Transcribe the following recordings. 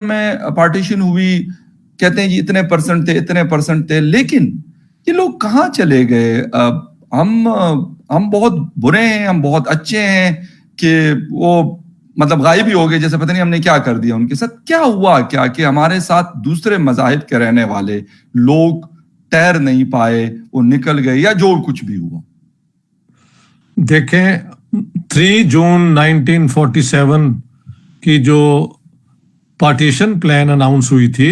میں پارٹیشن ہوئی، کہتے ہیں جی اتنے پرسنٹ تھے، لیکن یہ لوگ کہاں چلے گئے؟ ہم بہت برے ہیں، ہم بہت اچھے ہیں کہ وہ مطلب غائب ہی ہو گئے، جیسے پتہ نہیں ہم نے کیا کر دیا ان کے ساتھ۔ کیا ہوا کیا کہ ہمارے ساتھ دوسرے مذاہب کے رہنے والے لوگ تیر نہیں پائے، وہ نکل گئے، یا جو کچھ بھی ہوا؟ دیکھیں 3 جون 1947 کی جو پارٹیشن پلان اناؤنس ہوئی تھی،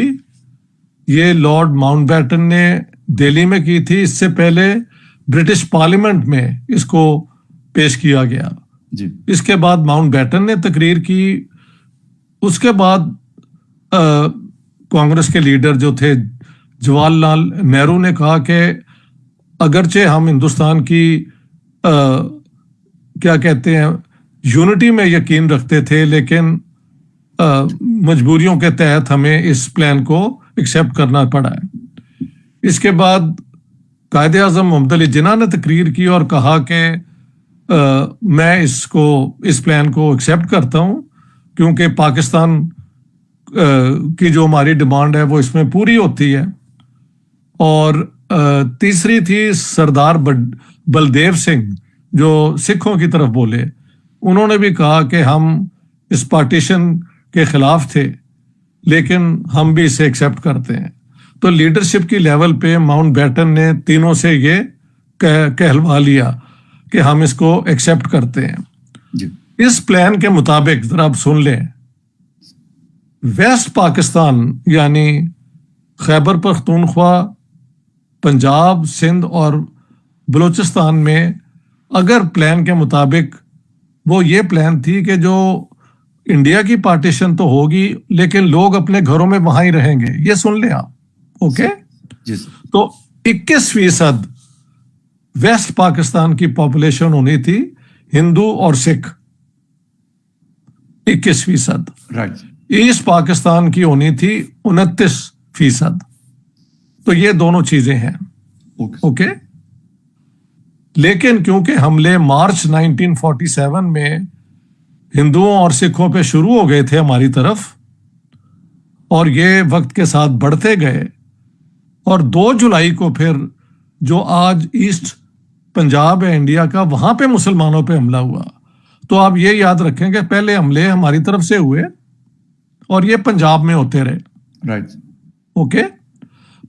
یہ لارڈ ماؤنٹ بیٹن نے دہلی میں کی تھی۔ اس سے پہلے برٹش پارلیمنٹ میں اس کو پیش کیا گیا جی۔ اس کے بعد ماؤنٹ بیٹن نے تقریر کی۔ اس کے بعد کانگریس کے لیڈر جو تھے جواہر لال نہرو نے کہا کہ اگرچہ ہم ہندوستان کی کیا کہتے ہیں یونٹی میں یقین رکھتے تھے، لیکن مجبوریوں کے تحت ہمیں اس پلان کو ایکسیپٹ کرنا پڑا ہے۔ اس کے بعد قائد اعظم محمد علی جناح نے تقریر کی اور کہا کہ میں اس پلان کو ایکسیپٹ کرتا ہوں، کیونکہ پاکستان کی جو ہماری ڈیمانڈ ہے وہ اس میں پوری ہوتی ہے۔ اور تیسری تھی سردار بلدیو سنگھ جو سکھوں کی طرف بولے، انہوں نے بھی کہا کہ ہم اس پارٹیشن کے خلاف تھے، لیکن ہم بھی اسے ایکسیپٹ کرتے ہیں۔ تو لیڈرشپ کی لیول پہ ماؤنٹ بیٹن نے تینوں سے یہ کہلوا لیا کہ ہم اس کو ایکسیپٹ کرتے ہیں جی۔ اس پلان کے مطابق ذرا آپ سن لیں، ویسٹ پاکستان یعنی خیبر پختونخوا، پنجاب، سندھ اور بلوچستان میں اگر پلان کے مطابق وہ یہ پلان تھی کہ جو انڈیا کی پارٹیشن تو ہوگی لیکن لوگ اپنے گھروں میں وہاں ہی رہیں گے، یہ سن لیں آپ، اوکے؟ تو 21% ویسٹ پاکستان کی پاپولیشن ہونی تھی ہندو اور سکھ، 21%۔ ایسٹ پاکستان کی ہونی تھی 29%۔ تو یہ دونوں چیزیں ہیں، اوکے؟ لیکن کیونکہ حملے مارچ 1947 میں ہندوؤں اور سکھوں پہ شروع ہو گئے تھے ہماری طرف، اور یہ وقت کے ساتھ بڑھتے گئے، اور 2 جولائی کو پھر جو آج ایسٹ پنجاب ہے انڈیا کا، وہاں پہ مسلمانوں پہ حملہ ہوا۔ تو آپ یہ یاد رکھیں کہ پہلے حملے ہماری طرف سے ہوئے اور یہ پنجاب میں ہوتے رہے، اوکے؟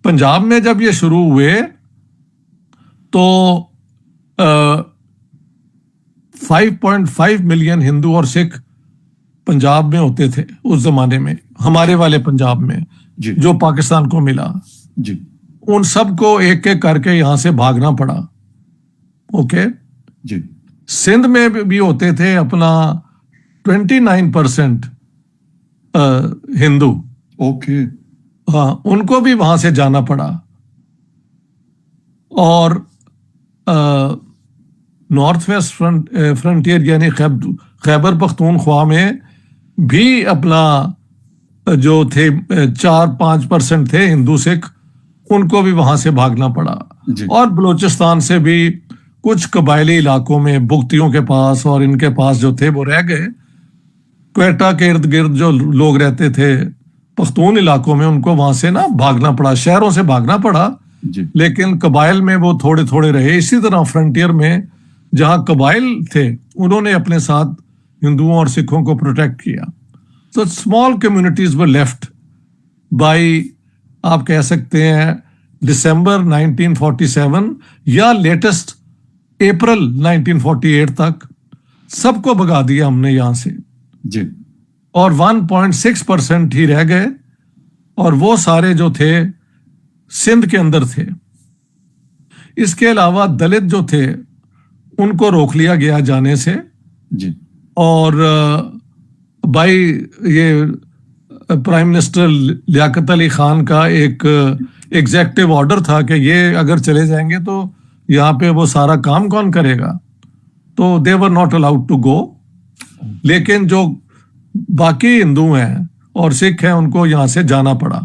پنجاب میں جب یہ شروع ہوئے تو 5.5 ملین ہندو اور سکھ پنجاب میں ہوتے تھے اس زمانے میں، ہمارے والے پنجاب میں جو پاکستان کو ملا۔ ان سب کو ایک ایک کر کے یہاں سے بھاگنا پڑا، اوکے؟ سندھ میں بھی ہوتے تھے اپنا 29% ہندو، اوکے؟ ہاں، ان کو بھی وہاں سے جانا پڑا۔ اور نارتھ ویسٹ فرنٹیئر یعنی خیبر پختونخوا میں بھی اپنا جو تھے 4-5% تھے ہندو سکھ، ان کو بھی وہاں سے بھاگنا پڑا۔ اور بلوچستان سے بھی کچھ قبائلی علاقوں میں بگتیوں کے پاس اور ان کے پاس جو تھے وہ رہ گئے۔ کوئٹہ کے ارد گرد جو لوگ رہتے تھے پختون علاقوں میں، ان کو وہاں سے نا بھاگنا پڑا، شہروں سے بھاگنا پڑا، لیکن قبائل میں وہ تھوڑے تھوڑے رہے۔ اسی طرح فرنٹیئر میں جہاں قبائل تھے انہوں نے اپنے ساتھ ہندوؤں اور سکھوں کو پروٹیکٹ کیا۔ تو small communities were left by, آپ کہہ سکتے ہیں دسمبر 1947 یا لیٹسٹ اپریل 1948 تک سب کو بھگا دیا ہم نے یہاں سے، اور 1.6% ہی رہ گئے، اور وہ سارے جو تھے سندھ کے اندر تھے۔ اس کے علاوہ دلت جو تھے ان کو روک لیا گیا جانے سے، اور بھائی یہ پرائم منسٹر لیاقت علی خان کا ایک ایگزیکٹو آرڈر تھا کہ یہ اگر چلے جائیں گے تو یہاں پہ وہ سارا کام کون کرے گا، تو they were not allowed to go۔ لیکن جو باقی ہندو ہیں اور سکھ ہیں ان کو یہاں سے جانا پڑا۔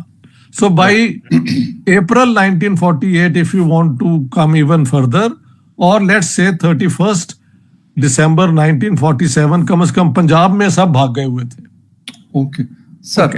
So by April 1948, if you want to come even further, or let's say 31st December 1947، کم از کم پنجاب میں سب بھاگ گئے ہوئے تھے، اوکے سر۔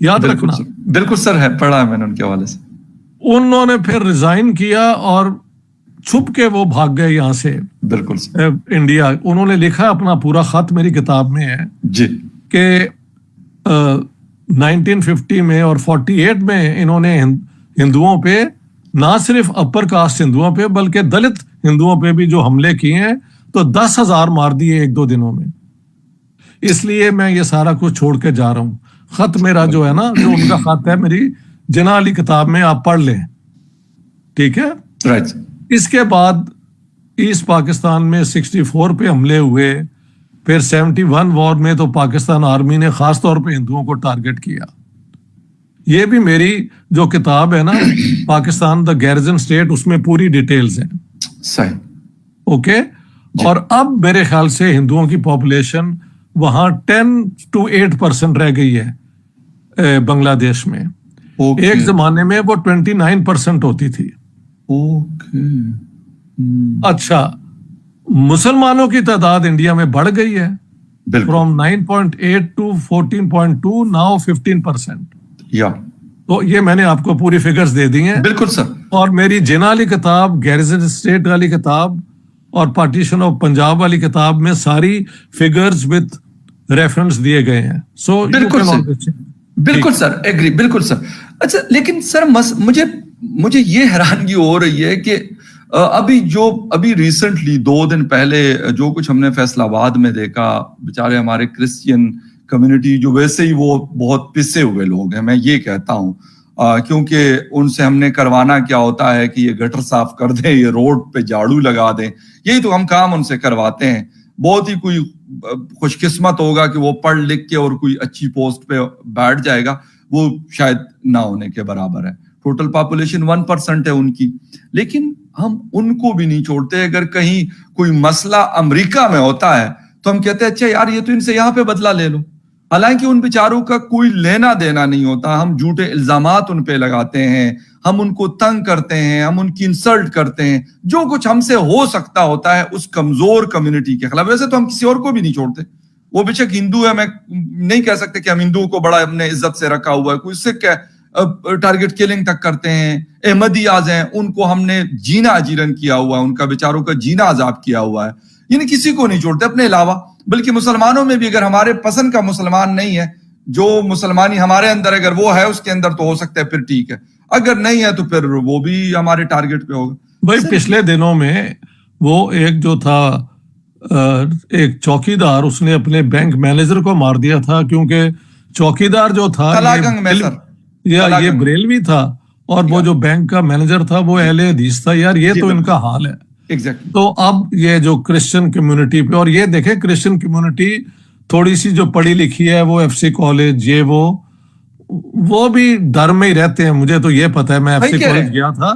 یاد رکھنا. بالکل سر ہے, پڑھا ہے میں نے ان کے حوالے سے. انہوں نے پھر ریزائن کیا اور چھپ کے وہ بھاگ گئے یہاں سے بالکل سر. انڈیا. انہوں نے لکھا اپنا پورا خط میری کتاب میں ہے جی کہ 1950 میں اور 48 میں انہوں نے ہندوؤں پہ, نہ صرف اپر کاسٹ ہندوؤں پہ بلکہ دلت ہندوؤں پہ بھی جو حملے کیے ہیں تو 10,000 مار دیے 1-2 دنوں میں. اس لیے میں یہ سارا کچھ چھوڑ کے جا رہا ہوں. خط میرا جو ہے نا, جو ان کا خط ہے میری جناح علی کتاب میں, آپ پڑھ لیں, ٹھیک ہے. رائٹ. اس کے بعد ایسٹ پاکستان میں 64 پہ حملے ہوئے, پھر 71 وار میں تو پاکستان آرمی نے خاص طور پہ ہندوؤں کو ٹارگٹ کیا. یہ بھی میری جو کتاب ہے نا پاکستان دا گیرزن اسٹیٹ, اس میں پوری ڈیٹیلز ہیں. صحیح. اوکے. اور اب میرے خیال سے ہندوؤں کی پاپولیشن وہاں 10-8% رہ گئی ہے بنگلہ دیش میں. ایک زمانے میں وہ 29% ہوتی تھی. اچھا, مسلمانوں کی تعداد انڈیا میں بڑھ گئی ہے فرام 9.8 to 14.2, ناؤ 15%. تو یہ میں نے آپ کو پوری فگرز دے دی ہیں. بالکل سر. اور میری جناح والی کتاب, گیرزن اسٹیٹ والی کتاب اور پارٹیشن آف پنجاب والی کتاب میں ساری فگرز وتھ ریفرنس دیے گئے ہیں. سو بالکل سر, ایگری, بالکل سر. اچھا لیکن سر مجھے یہ حیرانگی ہو رہی ہے کہ ابھی ریسنٹلی 2 دن پہلے جو کچھ ہم نے فیصل آباد میں دیکھا, بیچارے ہمارے کرسچین کمیونٹی جو ویسے ہی وہ بہت پسے ہوئے لوگ ہیں, میں یہ کہتا ہوں, کیونکہ ان سے ہم نے کروانا کیا ہوتا ہے کہ یہ گٹر صاف کر دیں, یہ روڈ پہ جھاڑو لگا دیں, یہی تو ہم کام ان سے کرواتے ہیں. بہت ہی کوئی خوش قسمت ہوگا کہ وہ پڑھ لکھ کے اور کوئی اچھی پوسٹ پہ بیٹھ جائے گا, وہ شاید نہ ہونے کے برابر ہے. ٹوٹل پاپولیشن 1% ہے ان کی, لیکن ہم ان کو بھی نہیں چھوڑتے. اگر کہیں کوئی مسئلہ امریکہ میں ہوتا ہے تو ہم کہتے ہیں اچھا یار یہ تو ان سے یہاں پہ بدلہ لے لو, حالانکہ ان بیچاروں کا کوئی لینا دینا نہیں ہوتا. ہم جھوٹے الزامات ان پہ لگاتے ہیں, ہم ان کو تنگ کرتے ہیں, ہم ان کی انسلٹ کرتے ہیں, جو کچھ ہم سے ہو سکتا ہوتا ہے اس کمزور کمیونٹی کے خلاف. ویسے تو ہم کسی اور کو بھی نہیں چھوڑتے, وہ بے شک ہندو ہے, میں نہیں کہہ سکتے کہ ہم ہندوؤں کو بڑا ہم نے عزت سے رکھا ہوا ہے, کوئی سکھ ہے ٹارگٹ کلنگ تک کرتے ہیں, احمدیاز ہیں ان کو ہم نے جینا اجیرن کیا ہوا ہے, ان کا بیچاروں کا جینا عذاب کیا ہوا ہے. یعنی کسی کو نہیں چھوڑتے اپنے علاوہ. بلکہ مسلمانوں میں بھی اگر ہمارے پسند کا مسلمان نہیں ہے, جو مسلمانی ہمارے اندر اگر وہ ہے اس کے اندر تو ہو سکتا ہے پھر ٹھیک ہے, اگر نہیں ہے تو پھر وہ بھی ہمارے ٹارگٹ پہ ہوگا. بھائی پچھلے دنوں میں وہ ایک جو تھا ایک چوکیدار, اس نے اپنے بینک مینیجر کو مار دیا تھا, کیونکہ چوکیدار جو تھا یہ بریلوی تھا اور وہ جو بینک کا مینیجر تھا وہ اہل حدیث تھا. یار یہ تو ان کا حال ہے. تو اب یہ جو کرسچن کمیونٹی پہ, اور یہ دیکھیں کرسچن کمیونٹی تھوڑی سی جو پڑھی لکھی ہے, وہ FC کالج یہ وہ بھی ڈر میں ہی رہتے ہیں. مجھے تو یہ پتا ہے, میں FC کالج گیا تھا,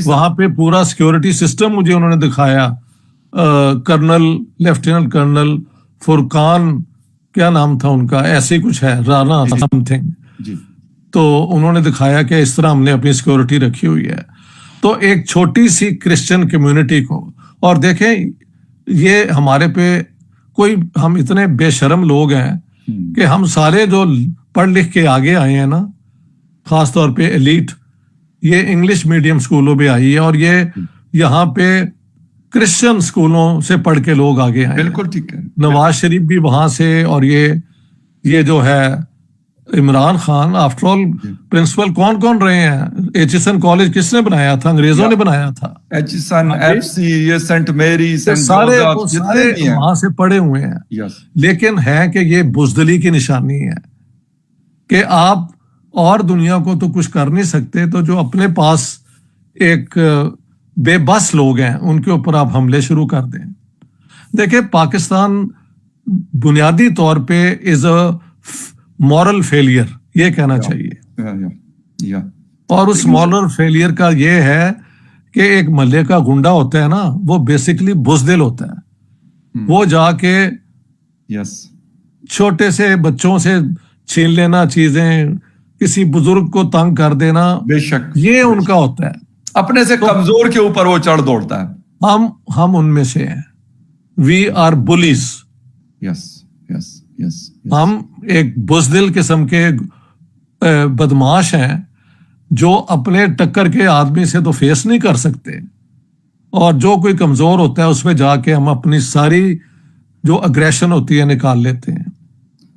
وہاں پہ پورا سیکورٹی سسٹم مجھے انہوں نے دکھایا. کرنل, لیفٹیننٹ کرنل فرقان, کیا نام تھا ان کا, ایسے کچھ ہے, رانا سم تھنگ. تو انہوں نے دکھایا کہ اس طرح ہم نے اپنی سیکورٹی رکھی ہوئی ہے. تو ایک چھوٹی سی کرسچن کمیونٹی کو, اور دیکھیں یہ ہمارے پہ کوئی, ہم اتنے بے شرم لوگ ہیں کہ ہم سارے جو پڑھ لکھ کے آگے آئے ہیں نا, خاص طور پہ ایلیٹ, یہ انگلش میڈیم سکولوں پہ آئی ہے, اور یہ یہاں پہ کرسچن سکولوں سے پڑھ کے لوگ آگے آئے. بالکل ٹھیک ہے. نواز شریف بھی وہاں سے, اور یہ جو ہے Imran Khan, after all principal کون رہے ہیں؟ ایچسن کالج کس نے بنایا تھا؟ انگریزوں نے بنایا تھا. ایچسن, FC, یہ سینٹ میری, سارے وہاں سے پڑھے ہوئے ہیں. لیکن ہے کہ یہ بزدلی کی نشانی ہے کہ آپ اور دنیا کو تو کچھ کر نہیں سکتے, تو جو اپنے پاس ایک بے بس لوگ ہیں ان کے اوپر آپ حملے شروع کر دیں. دیکھیں پاکستان بنیادی طور پہ از اے مورل فیلئر, یہ کہنا چاہیے. اور اس مورل فیلئر کا یہ ہے کہ ایک محلے کا گنڈا ہوتا ہے نا, وہ بیسیکلی بزدل ہوتا ہے. وہ جا کے چھوٹے سے بچوں سے چھین لینا چیزیں, کسی بزرگ کو تنگ کر دینا, بے شک یہ ان کا ہوتا ہے. اپنے سے کمزور کے اوپر وہ چڑھ دوڑتا ہے. ہم ان میں سے ہیں. We are bullies. ہم ایک بزدل قسم کے بدماش ہیں جو اپنے ٹکر کے آدمی سے تو فیس نہیں کر سکتے، اور جو کوئی کمزور ہوتا ہے اس پہ جا کے ہم اپنی ساری جو اگریشن ہوتی ہے نکال لیتے ہیں.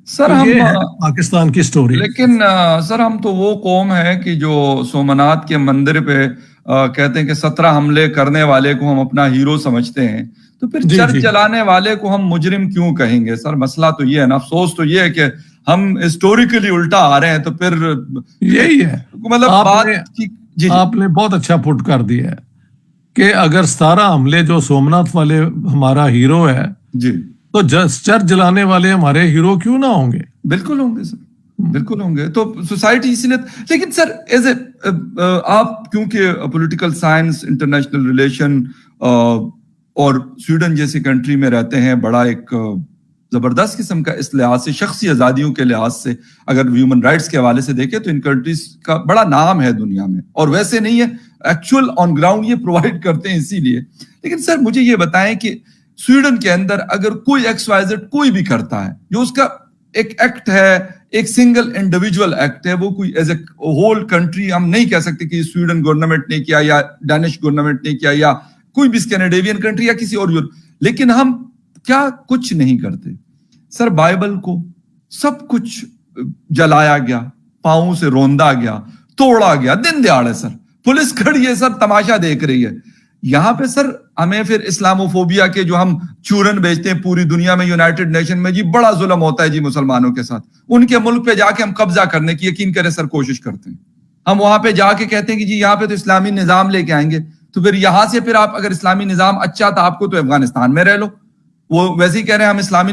سر تو ہم یہ ہے پاکستان کی سٹوری. لیکن سر ہم تو وہ قوم ہے کہ جو سومناتھ کے مندر پہ کہتے ہیں کہ 17 حملے کرنے والے کو ہم اپنا ہیرو سمجھتے ہیں، تو پھر جی چرچ جی جلانے والے کو ہم مجرم کیوں کہیں گے؟ سر مسئلہ تو یہ ہے نا، افسوس تو یہ ہے کہ ہم ہسٹوریکلی الٹا آ رہے ہیں. تو پھر یہی ہے. مطلب بات جی آپ نے بہت اچھا پٹ کر دیا ہے کہ اگر 17 حملے جو سومناتھ والے ہمارا ہیرو ہے، جی تو چرچ جلانے والے ہمارے ہیرو کیوں نہ ہوں گے؟ بالکل ہوں گے سر، بالکل ہوں گے. تو سوسائٹی اسی لیے، لیکن سر ایز اے آپ کیونکہ پولیٹیکل سائنس، انٹرنیشنل ریلیشن اور سویڈن جیسی کنٹری میں رہتے ہیں، بڑا ایک زبردست قسم کا اس لحاظ سے، شخصی آزادیوں کے لحاظ سے اگر ہیومن رائٹس کے حوالے سے دیکھیں تو ان کنٹریز کا بڑا نام ہے دنیا میں، اور ویسے نہیں ہے، ایکچوئل آن گراؤنڈ یہ پرووائڈ کرتے ہیں اسی لیے. لیکن سر مجھے یہ بتائیں کہ سویڈن کے اندر اگر کوئی ایکس وائی زیڈ کوئی بھی کرتا ہے، جو اس کا ایک ایکٹ ہے، ایک سنگل انڈیویجول ایکٹ ہے، وہ کوئی ایز اے ہول کنٹری ہم نہیں کہہ سکتے کہ سویڈن گورنمنٹ نے کیا یا ڈینش گورنمنٹ نے کیا یا کوئی بھی اسکینڈینیوین کنٹری یا کسی اور لیکن ہم کیا کچھ نہیں کرتے. سر بائبل کو سب کچھ جلایا گیا، پاؤں سے روندا گیا، توڑا گیا دن دیہڑے. سر پولیس کھڑی ہے، سر تماشا دیکھ رہی ہے. یہاں پہ سر ہمیں پھر اسلاموفوبیا کے جو ہم چورن بیچتے ہیں پوری دنیا میں، یونائٹڈ نیشن میں، جی بڑا ظلم ہوتا ہے جی مسلمانوں کے ساتھ. ان کے ملک پہ جا کے ہم قبضہ کرنے کی یقین کریں سر کوشش کرتے ہیں. ہم وہاں پہ جا کے کہتے ہیں کہ جی یہاں پہ تو اسلامی نظام لے کے آئیں گے، تو پھر یہاں سے پھر آپ اگر اسلامی نظام اچھا تھا آپ کو تو افغانستان میں رہ لو. وہ ویسے ہی کہہ رہے ہیں ہم اسلامی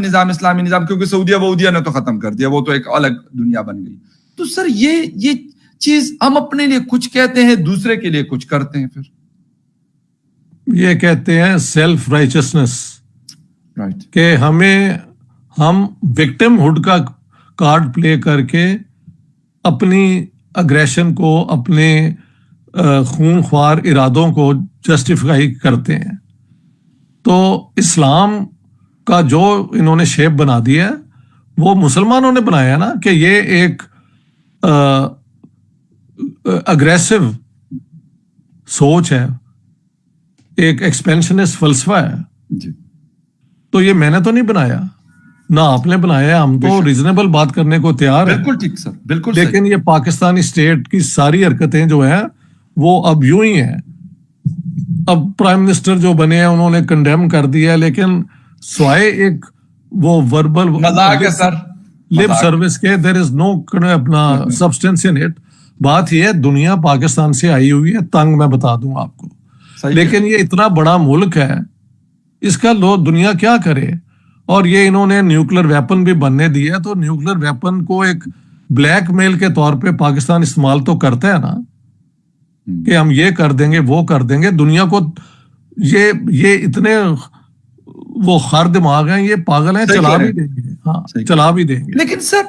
نظام کیونکہ سعودیہ وعودیہ نے تو ختم کر دیا، وہ تو ایک الگ دنیا بن گئی. تو سر یہ چیز ہم اپنے لیے کچھ کہتے ہیں، دوسرے کے لیے کچھ کرتے ہیں. پھر یہ کہتے ہیں سیلف رائچسنس، رائٹ، کہ ہم وکٹم ہوڈ کا کارڈ پلے کر کے اپنی اگریشن کو، اپنے خون خوار ارادوں کو جسٹیفائی کرتے ہیں. تو اسلام کا جو انہوں نے شیپ بنا دیا ہے وہ مسلمانوں نے بنایا نا، کہ یہ ایک اگریسو سوچ ہے، ایک ایکسپینشنسٹ فلسفہ ہے. جی تو یہ میں نے تو نہیں بنایا، نہ آپ نے بنایا. ہم تو ریزنیبل بات کرنے کو تیار ہیں، بالکل ٹھیک سر، بالکل. لیکن یہ پاکستانی اسٹیٹ کی ساری حرکتیں جو ہیں وہ اب یوں ہی ہیں. اب پرائم منسٹر جو بنے ہیں انہوں نے کنڈیم کر دیا، لیکن سوائے ایک وہ وربل مذاق ہے سر، لپ سروس کے، دیر از نو اپنا سبسٹینس ان اٹ. بات یہ ہے دنیا پاکستان سے آئی ہوئی ہے تنگ، میں بتا دوں آپ کو. لیکن یہ اتنا بڑا ملک ہے، اس کا دنیا کیا کرے. اور یہ انہوں نے نیوکلیر ویپن بھی بننے دیا، تو نیوکلیر ویپن کو ایک بلیک میل کے طور پہ پاکستان استعمال تو کرتا ہے نا، کہ ہم یہ کر دیں گے وہ کر دیں گے. دنیا کو یہ اتنے وہ خر دماغ ہیں، یہ پاگل ہیں، چلا بھی دیں گے. ہاں چلا بھی دیں گے. لیکن سر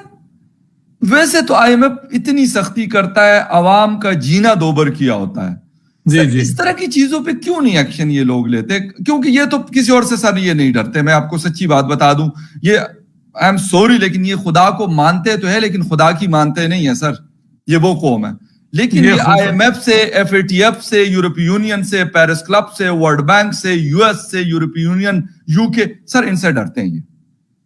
ویسے تو آئی ایم ایف اتنی سختی کرتا ہے، عوام کا جینا دوبر کیا ہوتا ہے. جی اس طرح کی چیزوں پہ کیوں نہیں ایکشن یہ لوگ لیتے؟ کیونکہ یہ تو کسی اور سے سر یہ نہیں ڈرتے. میں آپ کو سچی بات بتا دوں، یہ آئی ایم سوری لیکن یہ خدا کو مانتے تو ہے لیکن خدا کی مانتے نہیں ہے سر. یہ وہ قوم ہے. لیکن یہ آئی ایم ایف سے، ایف اے ٹی ایف سے، یورپی یونین سے، پیرس کلب سے، ورلڈ بینک سے، یو ایس سے، یورپی یونین، یو کے، سر ان سے ڈرتے ہیں. یہ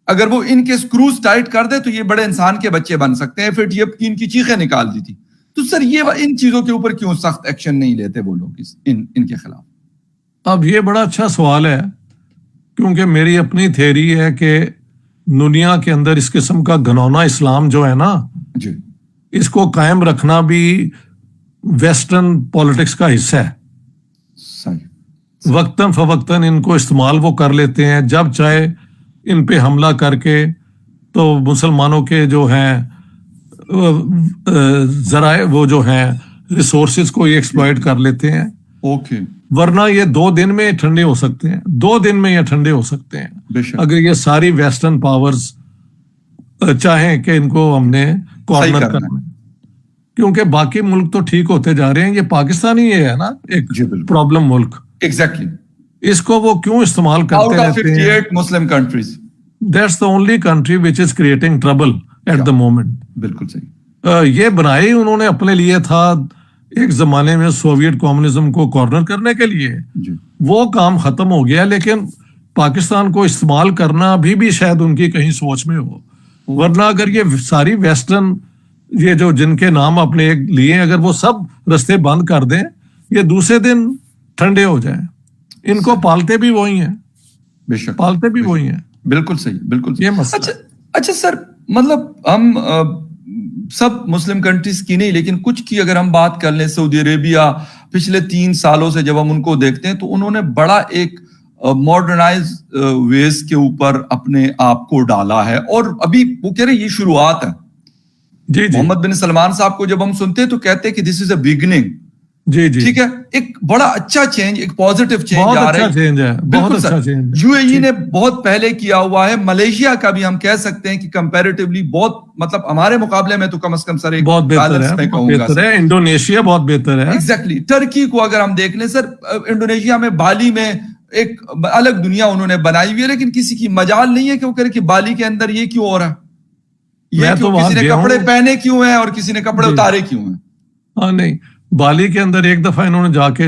اگر وہ ان کے سکروز ٹائٹ کر دے تو یہ بڑے انسان کے بچے بن سکتے ہیں. ایف اے ٹی ایف کی ان کی چیخیں نکال دی تھی. تو سر یہ ان چیزوں کے اوپر کیوں سخت ایکشن نہیں لیتے وہ لوگ ان کے خلاف؟ اب یہ بڑا اچھا سوال ہے، کیونکہ میری اپنی تھیری ہے کہ دنیا کے اندر اس قسم کا گھنونا اسلام جو ہے نا، جی اس کو قائم رکھنا بھی ویسٹرن پالیٹکس کا حصہ ہے. صحیح. وقتاً فوقتاً ان کو استعمال وہ کر لیتے ہیں، جب چاہے ان پہ حملہ کر کے تو مسلمانوں کے جو ہیں ذرائع، وہ جو ہیں ریسورسز کو یہ ایکسپلائٹ کر لیتے ہیں. اوکے. ورنہ یہ 2 دن میں ٹھنڈے ہو سکتے ہیں، 2 دن میں یہ ٹھنڈے ہو سکتے ہیں اگر یہ ساری ویسٹرن پاورز چاہیں کہ ان کو ہم نے کارنر کرنا. کیونکہ باقی ملک تو ٹھیک ہوتے جا رہے ہیں، یہ پاکستان ہی ہے نا ایک پرابلم ملک. ایگزیکٹلی. اس کو وہ کیوں استعمال کرتے رہتے ہیں؟ 58 مسلم countries. That's the only country which is creating trouble at the moment. بالکل صحیح. یہ بنائی انہوں نے اپنے لیے تھا ایک زمانے میں سوویت کمیونزم کو کارنر کرنے کے لیے. وہ کام ختم ہو گیا, لیکن پاکستان کو استعمال کرنا ابھی بھی شاید ان کی کہیں سوچ میں ہو. ورنہ اگر یہ ساری ویسٹرن یہ جو جن کے نام اپنے ایک لیے اگر وہ سب رستے بند کر دیں, یہ دوسرے دن ٹھنڈے ہو جائیں. ان کو پالتے بھی وہی ہیں, بے شک پالتے بھی وہی ہیں. بالکل صحیح, بالکل یہ صحیح. مسئلہ. اچھا سر, مطلب ہم سب مسلم کنٹریز کی نہیں لیکن کچھ کی اگر ہم بات کر لیں, سعودی عربیہ پچھلے 3 سالوں سے جب ہم ان کو دیکھتے ہیں تو انہوں نے بڑا ایک ماڈرنائز ویز کے اوپر اپنے آپ کو ڈالا ہے, اور ابھی وہ کہہ رہے یہ شروعات ہے. جی جی محمد بن سلمان صاحب کو جب ہم سنتے ہیں تو کہتے ہیں کہ دس از اے بگننگ. جی جی ٹھیک ہے, ایک بڑا اچھا چینج, ایک پازیٹیو چینج بہت آ اچھا رہا ہے. چینج ہے, بہت بالکل اچھا سر, چینج. یو اے ای نے بہت پہلے کیا ہوا ہے. ملیشیا کا بھی ہم کہہ سکتے ہیں کہ کمپیریٹیولی بہت, مطلب ہمارے مقابلے میں تو کم از کم سر ایک بہت بہتر بیلنس ہے, میں بہت کہوں گا. بہتر ہے. انڈونیشیا بہت بہتر ہے. ایگزیکٹلی. ٹرکی کو اگر ہم دیکھ لیں سر, انڈونیشیا میں بالی میں ایک الگ دنیا انہوں نے بنائی ہوئی ہے, لیکن کسی کی مجال نہیں ہے کہ وہ کرے کہ بالی کے اندر یہ کیوں ہو رہا ہے, یہ کیوں, کسی نے کپڑے پہنے کیوں ہیں اور کسی نے کپڑے اتارے کیوں ہیں. ہاں نہیں, بالی کے اندر ایک دفعہ انہوں نے جا کے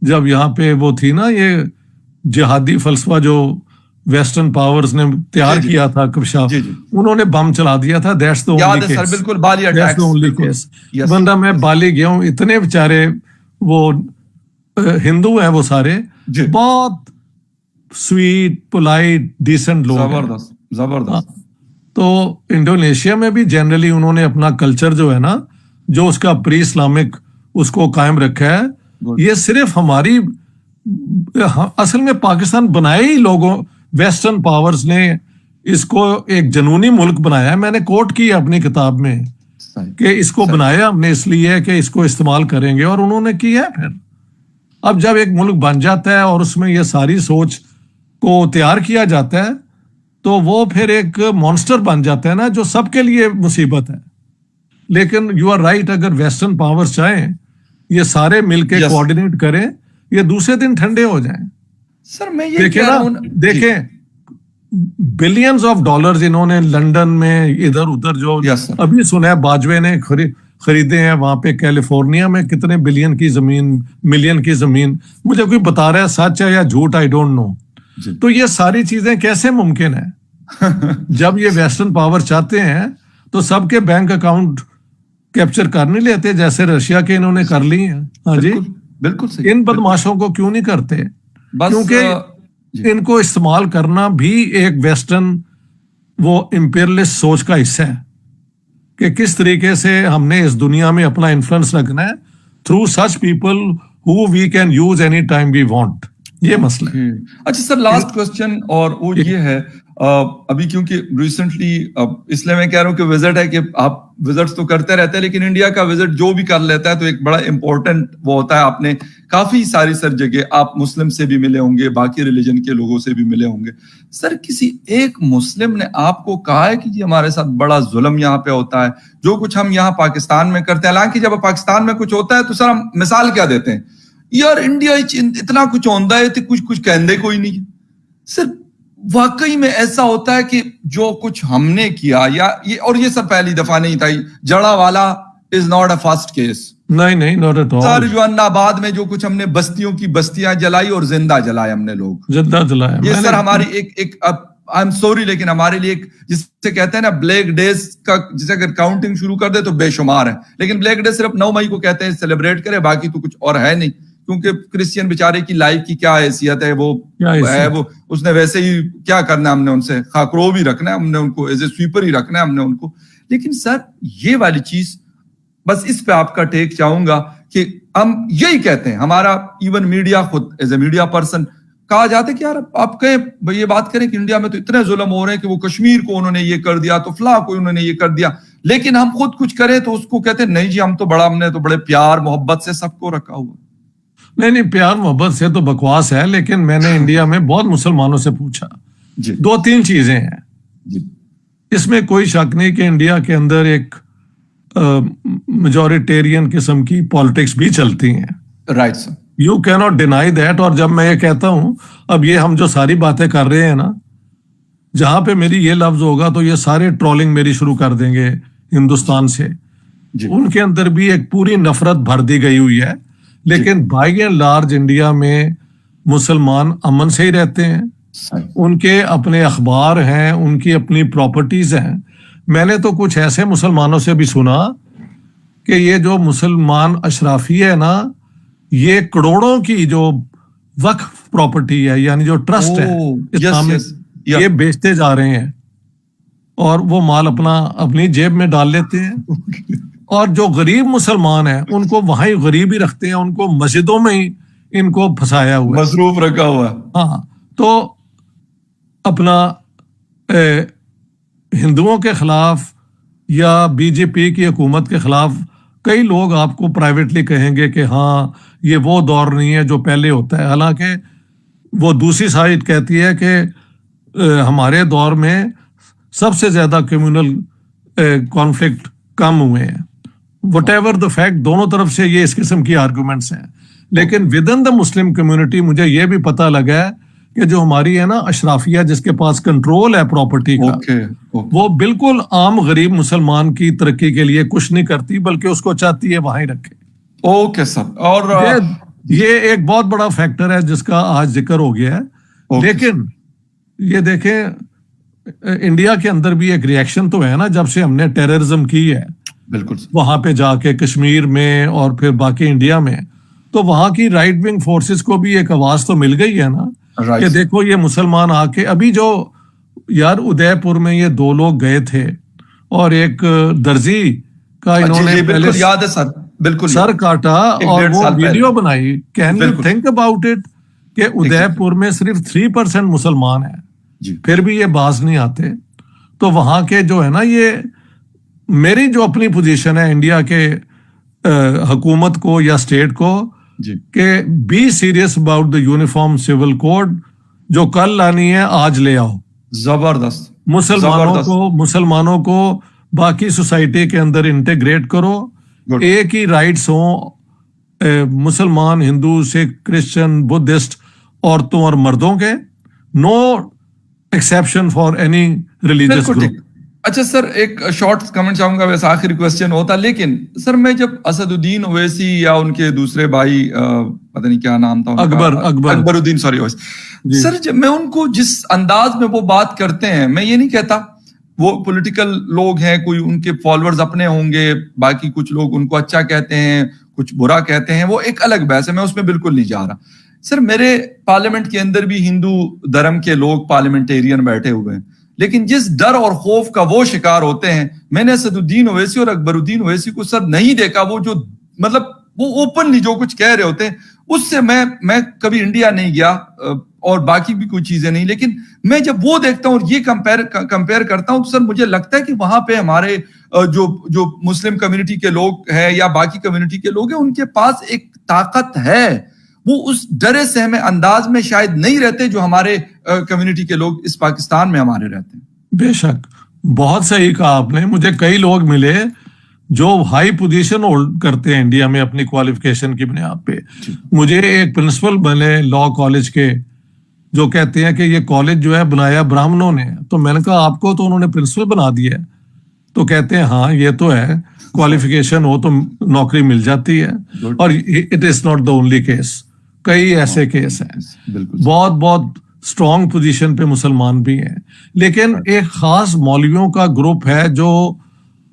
جب یہاں پہ وہ تھی نا یہ جہادی فلسفہ جو ویسٹرن پاورز نے تیار کیا تھا کبشاف, انہوں نے بم چلا دیا تھا. That's the only case. بالکل بالی اٹیکس. بندہ میں بالی گیا ہوں, اتنے بیچارے وہ ہندو ہیں وہ سارے, بہت سویٹ پولائٹ ڈیسنٹ لوگ. زبردست زبردست. تو انڈونیشیا میں بھی جنرلی انہوں نے اپنا کلچر جو ہے نا, جو اس کا پری اسلامک اس کو قائم رکھا ہے. یہ صرف ہماری اصل میں پاکستان بنائے ہی لوگوں, ویسٹرن پاورز نے اس کو ایک جنونی ملک بنایا ہے. میں نے کوٹ کی اپنی کتاب میں کہ اس کو بنایا ہم نے اس لیے کہ اس کو استعمال کریں گے, اور انہوں نے کیا. پھر اب جب ایک ملک بن جاتا ہے اور اس میں یہ ساری سوچ کو تیار کیا جاتا ہے تو وہ پھر ایک مانسٹر بن جاتا ہے نا, جو سب کے لیے مصیبت ہے. لیکن یو آر رائٹ, اگر ویسٹرن پاورز چاہیں یہ سارے مل کے کوآرڈینیٹ کریں, یہ دوسرے دن ٹھنڈے ہو جائیں. سر میں یہ کہہ رہا ہوں, دیکھیں بلینز آف ڈالرز انہوں نے لنڈن میں ادھر ادھر جو ابھی سنا ہے باجوے نے خریدے ہیں وہاں پہ کیلیفورنیا میں کتنے بلین کی زمین, ملین کی زمین. مجھے کوئی بتا رہا ہے سچ ہے یا جھوٹ, آئی ڈونٹ نو. تو یہ ساری چیزیں کیسے ممکن ہے؟ جب یہ ویسٹرن پاور چاہتے ہیں تو سب کے بینک اکاؤنٹ کیپچر کر نہیں لیتے جیسے رشیا کے انہوں نے کر لی ہیں. ہاں جی بالکل صحیح. ان بدماشوں کو کیوں نہیں کرتے؟ کیونکہ ان کو استعمال کرنا بھی ایک ویسٹرن وہ امپیرلسٹ سوچ کا حصہ ہے کہ کس طریقے سے ہم نے اس دنیا میں اپنا انفلوئنس رکھنا ہے through such people who we can use any time we want. یہ مسئلہ ہے. اچھا سر, لاسٹ کوسچن, اور وہ یہ ہے ابھی کیونکہ ریسنٹلی اس لیے میں کہہ رہا ہوں کہ وزٹ ہے کہ آپ وزٹس تو کرتے رہتے ہیں, لیکن انڈیا کا وزٹ جو بھی کر لیتا ہے تو ایک بڑا امپورٹنٹ وہ ہوتا ہے. آپ نے کافی ساری سر جگہ آپ مسلم سے بھی ملے ہوں گے, باقی ریلیجن کے لوگوں سے بھی ملے ہوں گے. سر کسی ایک مسلم نے آپ کو کہا ہے کہ جی ہمارے ساتھ بڑا ظلم یہاں پہ ہوتا ہے, جو کچھ ہم یہاں پاکستان میں کرتے ہیں, حالانکہ جب پاکستان میں کچھ ہوتا ہے تو سر ہم مثال کیا دیتے ہیں, یار انڈیا اتنا کچھ ہوتا ہے تو کچھ کہندے کوئی نہیں. سر واقعی میں ایسا ہوتا ہے کہ جو کچھ ہم نے کیا یا یہ, اور یہ سب پہلی دفعہ نہیں تھا, جڑا والا is not a first case. نہیں ناٹ ایٹ آل. سر جو آباد میں جو کچھ ہم نے بستیوں کی بستیاں جلائی اور زندہ جلائے ہم نے لوگ, زندہ جلایا. یہ سر ہماری ایک آئی ایم سوری لیکن ہمارے لیے ایک جسے کہتے ہیں نا بلیک ڈیز کا, جسے اگر کاؤنٹنگ شروع کر دے تو بے شمار ہے, لیکن بلیک ڈے صرف 9 مئی کو کہتے ہیں سیلیبریٹ کرے, باقی تو کچھ اور ہے نہیں. کیونکہ کرسچین بیچارے کی لائف کی کیا حیثیت ہے, وہ اس نے ویسے ہی کیا کرنا ہے, ہم نے ان سے خاکرو بھی رکھنا ہے, ہم نے ان کو ایز اے سویپر ہی رکھنا ہے ہم نے ان کو. لیکن سر یہ والی چیز بس اس پہ آپ کا ٹیک چاہوں گا کہ ہم یہی کہتے ہیں, ہمارا ایون میڈیا خود ایز اے میڈیا پرسن کہا جاتا ہے کہ یار آپ کہیں یہ بات کریں کہ انڈیا میں تو اتنے ظلم ہو رہے ہیں کہ وہ کشمیر کو انہوں نے یہ کر دیا تو فلاں کو انہوں نے یہ کر دیا, لیکن ہم خود کچھ کریں تو اس کو کہتے ہیں نہیں جی ہم نے تو بڑے پیار محبت سے سب کو رکھا ہوا. نہیں پیار محبت سے تو بکواس ہے, لیکن میں نے انڈیا میں بہت مسلمانوں سے پوچھا, 2-3 چیزیں ہیں. اس میں کوئی شک نہیں کہ انڈیا کے اندر ایک میجورٹیرین قسم کی پالیٹکس بھی چلتی ہیں. رائٹ سر, یو کی ناٹ ڈینائی دیٹ. اور جب میں یہ کہتا ہوں اب یہ ہم جو ساری باتیں کر رہے ہیں نا, جہاں پہ میری یہ لفظ ہوگا تو یہ سارے ٹرولنگ میری شروع کر دیں گے ہندوستان سے جی ان کے اندر بھی ایک پوری نفرت بھر دی گئی ہوئی ہے. لیکن بائی اینڈ لارج انڈیا میں مسلمان امن سے ہی رہتے ہیں. صحیح. ان کے اپنے اخبار ہیں, ان کی اپنی پراپرٹیز ہیں. میں نے تو کچھ ایسے مسلمانوں سے بھی سنا کہ یہ جو مسلمان اشرافی ہے نا, یہ کروڑوں کی جو وقف پراپرٹی ہے, یعنی جو ٹرسٹ ہے Oh, yes, Islamic, yes. Yeah. یہ بیچتے جا رہے ہیں اور وہ مال اپنی جیب میں ڈال لیتے ہیں. اور جو غریب مسلمان ہیں ان کو وہاں ہی غریب ہی رکھتے ہیں, ان کو مسجدوں میں ہی ان کو پھنسایا ہوا ہے. مصروف رکھا ہوا ہے. ہاں, تو اپنا ہندوؤں کے خلاف یا بی جے پی کی حکومت کے خلاف کئی لوگ آپ کو پرائیویٹلی کہیں گے کہ ہاں یہ وہ دور نہیں ہے جو پہلے ہوتا ہے. حالانکہ وہ دوسری سائڈ کہتی ہے کہ ہمارے دور میں سب سے زیادہ کمیونل کانفلکٹ کم ہوئے ہیں. وٹ ایور دا فیکٹ, دونوں طرف سے یہ اس قسم کی آرگومنٹس ہیں. لیکن with in the Muslim community مجھے یہ بھی پتا لگا ہے کہ جو ہماری ہے نا اشرافیہ, جس کے پاس کنٹرول ہے پراپرٹی کا, وہ بالکل عام غریب مسلمان کی ترقی کے لیے کچھ نہیں کرتی, بلکہ اس کو چاہتی ہے وہاں ہی رکھے. Okay sir. اور یہ ایک بہت بڑا فیکٹر ہے جس کا آج ذکر ہو گیا ہے. لیکن یہ دیکھیں انڈیا کے اندر بھی ایک ریئیکشن تو ہے نا, جب سے ہم نے ٹیررزم کی ہے بالکل وہاں پہ جا کے کشمیر میں اور پھر باقی انڈیا میں, تو وہاں کی رائٹ ونگ فورسز کو بھی ایک آواز تو مل گئی ہے نا کہ دیکھو یہ مسلمان آ کے, ابھی جو یار ادے پور میں یہ 2 لوگ گئے تھے اور ایک درزی کا انہوں نے پہلے یاد ہے سر, بالکل سر کاٹا اور وہ ویڈیو بنائی. Can you think about it کہ ادے پور میں صرف 3% مسلمان ہیں, پھر بھی یہ باز نہیں آتے. تو وہاں کے جو ہے نا, یہ میری جو اپنی پوزیشن ہے انڈیا کے حکومت کو یا اسٹیٹ کو کہ be serious about the uniform civil code, جو کل لانی ہے آج لے آؤ. زبردست. مسلمانوں کو باقی سوسائٹی کے اندر انٹیگریٹ کرو, ایک ہی رائٹس ہوں مسلمان, ہندو, سکھ, کرسچن, بدھسٹ, عورتوں اور مردوں کے, no exception for any religious group. اچھا سر, ایک شارٹ کمنٹ چاہوں گا, ویسے آخری کوسچن ہوتا, لیکن سر میں جب اسد الدین اویسی یا ان کے دوسرے بھائی پتہ نہیں کیا نام تھا, اکبر الدین, سوری سر, جب میں ان کو جس انداز میں وہ بات کرتے ہیں, میں یہ نہیں کہتا وہ پولیٹیکل لوگ ہیں, کوئی ان کے فالوورز اپنے ہوں گے, باقی کچھ لوگ ان کو اچھا کہتے ہیں, کچھ برا کہتے ہیں, وہ ایک الگ بحث ہے, میں اس میں بالکل نہیں جا رہا. سر میرے پارلیمنٹ کے اندر بھی ہندو دھرم کے لوگ پارلیمنٹیرین بیٹھے ہوئے ہیں, لیکن جس ڈر اور خوف کا وہ شکار ہوتے ہیں, میں نے اسد الدین اویسی اور اکبر الدین اویسی کو سر نہیں دیکھا. وہ جو مطلب وہ اوپنلی جو کچھ کہہ رہے ہوتے ہیں, اس سے میں کبھی انڈیا نہیں گیا اور باقی بھی کوئی چیزیں نہیں, لیکن میں جب وہ دیکھتا ہوں اور یہ کمپیئر کرتا ہوں, تو سر مجھے لگتا ہے کہ وہاں پہ ہمارے جو مسلم کمیونٹی کے لوگ ہیں یا باقی کمیونٹی کے لوگ ہیں, ان کے پاس ایک طاقت ہے, وہ اس ڈرے سہمے انداز میں شاید نہیں رہتے جو ہمارے کمیونٹی کے لوگ اس پاکستان میں ہمارے رہتے ہیں. بے شک, بہت صحیح کہا آپ نے. مجھے کئی لوگ ملے جو ہائی پوزیشن ہولڈ کرتے ہیں انڈیا میں اپنی کوالیفیکیشن کی بنیاد پہ. مجھے ایک پرنسپل بنے لا کالج کے, جو کہتے ہیں کہ یہ کالج جو ہے بنایا برہمنوں نے. تو میں نے کہا آپ کو تو انہوں نے پرنسپل بنا دیا ہے. تو کہتے ہیں ہاں یہ تو ہے, کوالیفیکیشن ہو تو نوکری مل جاتی ہے. اور it is not the only case, کئی ایسے کیس ہیں. بہت بہت اسٹرانگ پوزیشن پہ مسلمان بھی ہیں, لیکن ایک خاص مولویوں کا گروپ ہے جو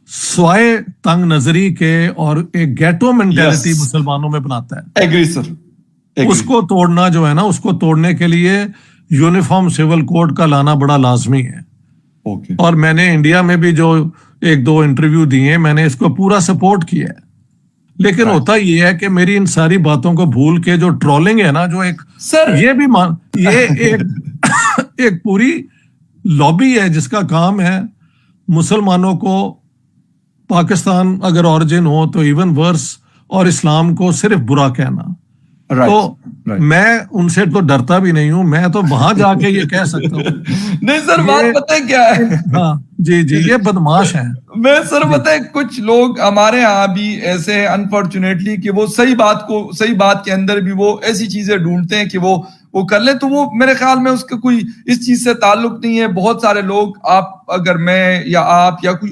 سوائے تنگ نظری کے اور ایک گیٹو مینٹیلٹی مسلمانوں میں بناتا ہے. ایگری سر. اس کو توڑنا جو ہے نا, اس کو توڑنے کے لیے یونیفارم سول کوڈ کا لانا بڑا لازمی ہے. اور میں نے انڈیا میں بھی جو 1-2 انٹرویو دیے, میں نے اس کو پورا سپورٹ کیا ہے. لیکن ہوتا یہ ہے کہ میری ان ساری باتوں کو بھول کے جو ٹرولنگ ہے نا, جو ایک یہ بھی یہ ایک پوری لابی ہے جس کا کام ہے مسلمانوں کو, پاکستان اگر اوریجن ہو تو ایون ورس, اور اسلام کو صرف برا کہنا. تو میں ان سے تو ڈرتا بھی نہیں ہوں, میں تو وہاں جا کے یہ کہہ سکتا ہوں. نہیں سر, بات پتہ ہے کیا ہے, ہاں جی یہ بدماش ہیں. میں سر پتہ ہے کچھ لوگ ہمارے ہاں بھی ایسے انفارچونیٹلی کہ وہ صحیح بات کے اندر بھی وہ ایسی چیزیں ڈھونڈتے ہیں کہ وہ کر لیں, تو وہ میرے خیال میں اس کا کوئی اس چیز سے تعلق نہیں ہے. بہت سارے لوگ, آپ اگر میں یا آپ یا کوئی